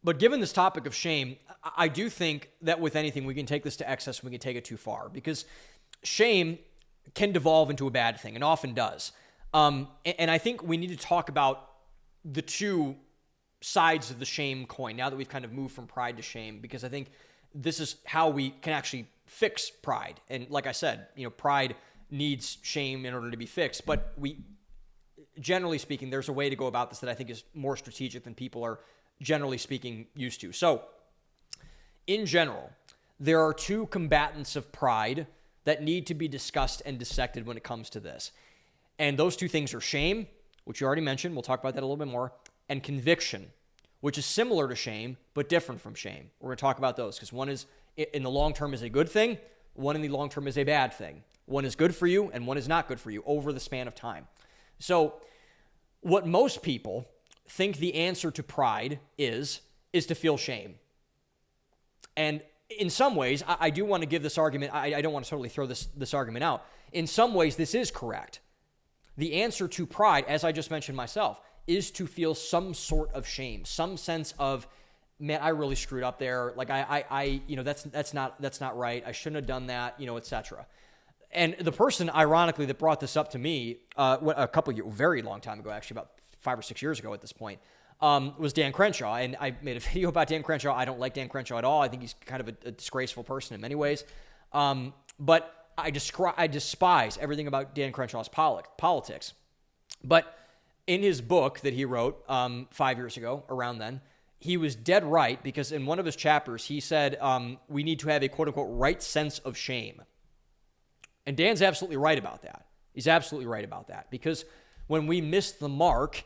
But given this topic of shame, I do think that with anything, we can take this to excess and we can take it too far, because shame can devolve into a bad thing and often does. And I think we need to talk about the two sides of the shame coin now that we've kind of moved from pride to shame, because I think this is how we can actually fix pride. And like I said, pride needs shame in order to be fixed. But generally speaking, there's a way to go about this that I think is more strategic than people are generally speaking used to. So in general, there are two combatants of pride that need to be discussed and dissected when it comes to this. And those two things are shame, which you already mentioned. We'll talk about that a little bit more. And conviction, which is similar to shame, but different from shame. We're going to talk about those because one is, in the long term, is a good thing. One in the long term is a bad thing. One is good for you and one is not good for you over the span of time. So what most people think the answer to pride is to feel shame. And in some ways, I do want to give this argument, I don't want to totally throw this argument out. In some ways, this is correct. The answer to pride, as I just mentioned myself, is to feel some sort of shame, some sense of, man, I really screwed up there. Like that's not right. I shouldn't have done that, etc. And the person, ironically, that brought this up to me a couple of years, very long time ago, actually about 5 or 6 years ago at this point, was Dan Crenshaw. And I made a video about Dan Crenshaw. I don't like Dan Crenshaw at all. I think he's kind of a disgraceful person in many ways. But I despise everything about Dan Crenshaw's politics. But in his book that he wrote 5 years ago, around then, he was dead right, because in one of his chapters, he said we need to have a quote-unquote right sense of shame. And Dan's absolutely right about that. He's absolutely right about that, because when we miss the mark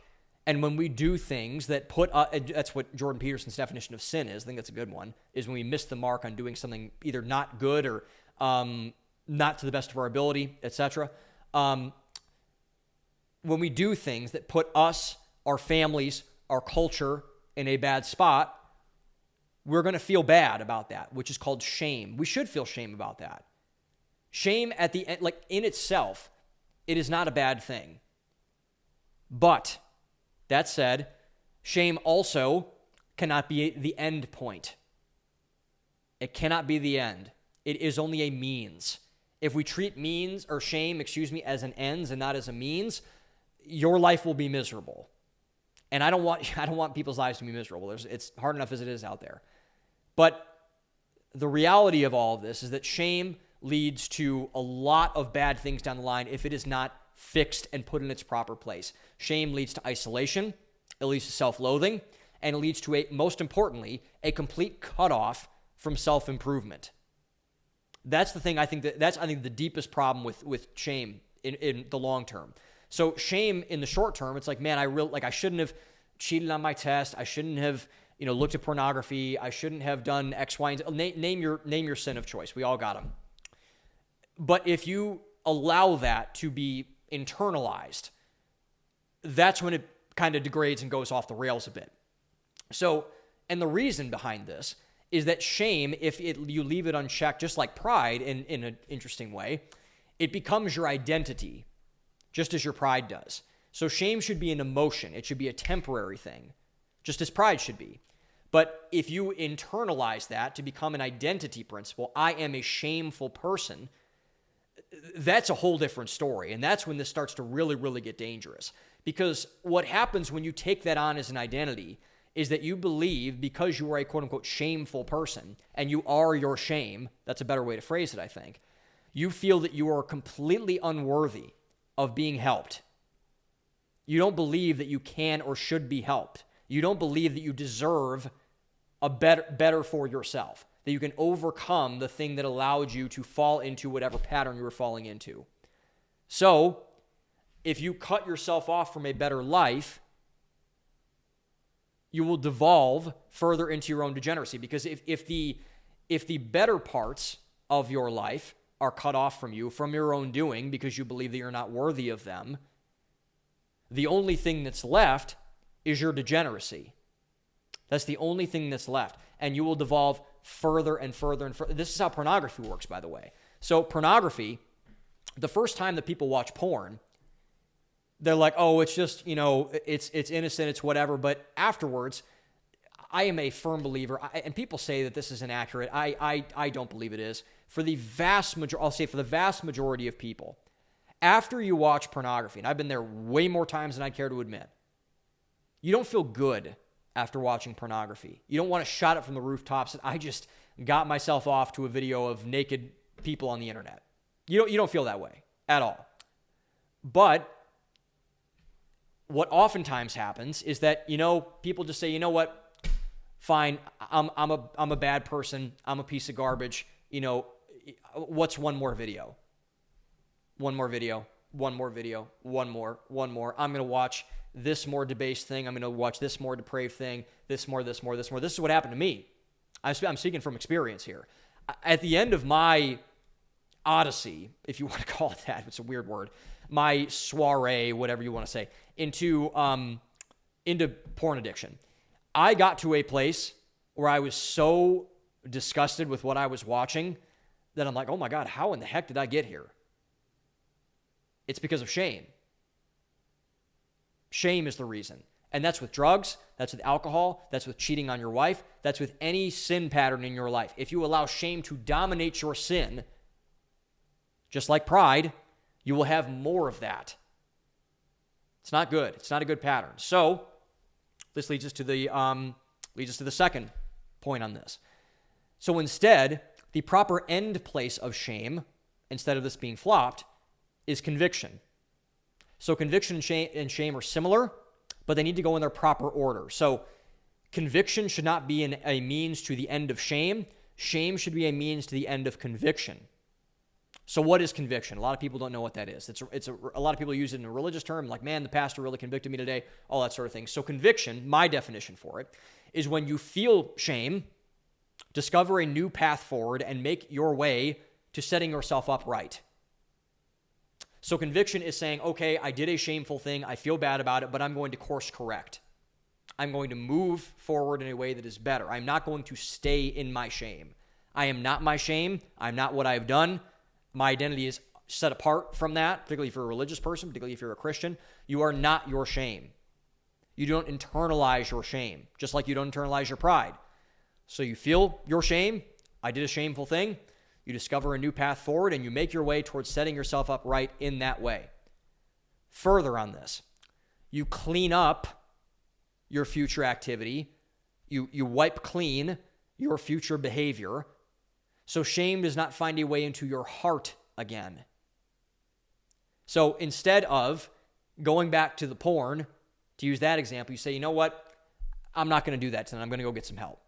and when we do things that that's what Jordan Peterson's definition of sin is. I think that's a good one, is when we miss the mark on doing something either not good or not to the best of our ability, etc. When we do things that put us, our families, our culture in a bad spot, we're going to feel bad about that, which is called shame. We should feel shame about that. Shame at the end, like in itself, it is not a bad thing. But that said, shame also cannot be the end point. It cannot be the end. It is only a means. If we treat shame, as an ends and not as a means, your life will be miserable. And I don't want people's lives to be miserable. It's hard enough as it is out there. But the reality of all of this is that shame leads to a lot of bad things down the line if it is not fixed and put in its proper place. Shame leads to isolation, it leads to self-loathing, and it leads to, most importantly, a complete cutoff from self-improvement. That's the thing. I think the deepest problem with shame in the long term. So shame in the short term, it's like, man, I shouldn't have cheated on my test. I shouldn't have, looked at pornography. I shouldn't have done X, Y, and Z. Name your sin of choice. We all got them. But if you allow that to be internalized, that's when it kind of degrades and goes off the rails a bit. So, and the reason behind this is that shame, if you leave it unchecked, just like pride in an interesting way, it becomes your identity, just as your pride does. So shame should be an emotion. It should be a temporary thing, just as pride should be. But if you internalize that to become an identity principle, I am a shameful person, that's a whole different story. And that's when this starts to really, really get dangerous. Because what happens when you take that on as an identity is that you believe, because you are a quote-unquote shameful person, and you are your shame, that's a better way to phrase it, I think, you feel that you are completely unworthy of being helped. You don't believe that you can or should be helped. You don't believe that you deserve a better for yourself, that you can overcome the thing that allowed you to fall into whatever pattern you were falling into. So, if you cut yourself off from a better life, you will devolve further into your own degeneracy. Because if the better parts of your life are cut off from you, from your own doing, because you believe that you're not worthy of them, the only thing that's left is your degeneracy. That's the only thing that's left. And you will devolve further and further and further. This is how pornography works, by the way. So pornography, the first time that people watch porn, they're like, oh, it's just, it's innocent, it's whatever. But afterwards, I am a firm believer, and people say that this is inaccurate. I don't believe it is. For the vast majority, I'll say for the vast majority of people, after you watch pornography, and I've been there way more times than I care to admit, you don't feel good after watching pornography. You don't want to shout it from the rooftops that I just got myself off to a video of naked people on the internet. You don't feel that way at all. But what oftentimes happens is that, people just say, you know what, fine, I'm a bad person, I'm a piece of garbage, what's one more video? One more video, one more video, one more. I'm going to watch this more debased thing. I'm going to watch this more depraved thing, this more. This is what happened to me. I'm speaking from experience here. At the end of my odyssey, if you want to call it that, it's a weird word, my soiree, whatever you want to say, into porn addiction, I got to a place where I was so disgusted with what I was watching that I'm like, oh my God, how in the heck did I get here? It's because of shame. Shame is the reason. And that's with drugs, that's with alcohol, that's with cheating on your wife, that's with any sin pattern in your life. If you allow shame to dominate your sin, just like pride, you will have more of that. It's not good. It's not a good pattern. So this leads us to the second point on this. So instead, the proper end place of shame, instead of this being flopped, is conviction. So conviction and shame are similar, but they need to go in their proper order. So conviction should not be a means to the end of shame. Shame should be a means to the end of conviction. So what is conviction? A lot of people don't know what that is. A lot of people use it in a religious term, like, man, the pastor really convicted me today, all that sort of thing. So conviction, my definition for it, is when you feel shame, discover a new path forward, and make your way to setting yourself up right. So conviction is saying, okay, I did a shameful thing, I feel bad about it, but I'm going to course correct. I'm going to move forward in a way that is better. I'm not going to stay in my shame. I am not my shame. I'm not what I've done. My identity is set apart from that, particularly if you're a religious person, particularly if you're a Christian. You are not your shame. You don't internalize your shame, just like you don't internalize your pride. So you feel your shame. I did a shameful thing. You discover a new path forward, and you make your way towards setting yourself up right in that way. Further on this, you clean up your future activity. You wipe clean your future behavior, so shame does not find a way into your heart again. So instead of going back to the porn, to use that example, you say, you know what? I'm not going to do that tonight. I'm going to go get some help.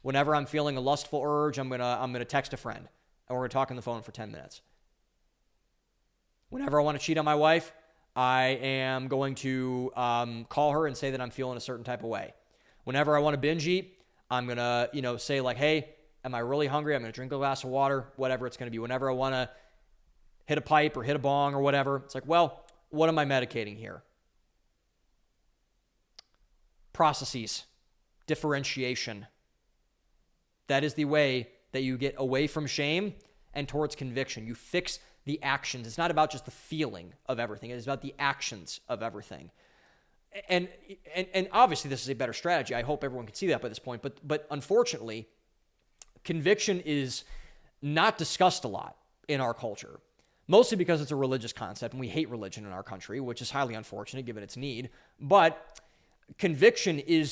Whenever I'm feeling a lustful urge, I'm going to text a friend, and we're going to talk on the phone for 10 minutes. Whenever I want to cheat on my wife, I am going to call her and say that I'm feeling a certain type of way. Whenever I want to binge eat, I'm going to, say like, hey, am I really hungry? I'm going to drink a glass of water, whatever it's going to be. Whenever I want to hit a pipe or hit a bong or whatever, it's like, well, what am I medicating here? Processes, differentiation. That is the way that you get away from shame and towards conviction. You fix the actions. It's not about just the feeling of everything. It is about the actions of everything. And obviously this is a better strategy. I hope everyone can see that by this point. But unfortunately, conviction is not discussed a lot in our culture, mostly because it's a religious concept, and we hate religion in our country, which is highly unfortunate given its need. But conviction is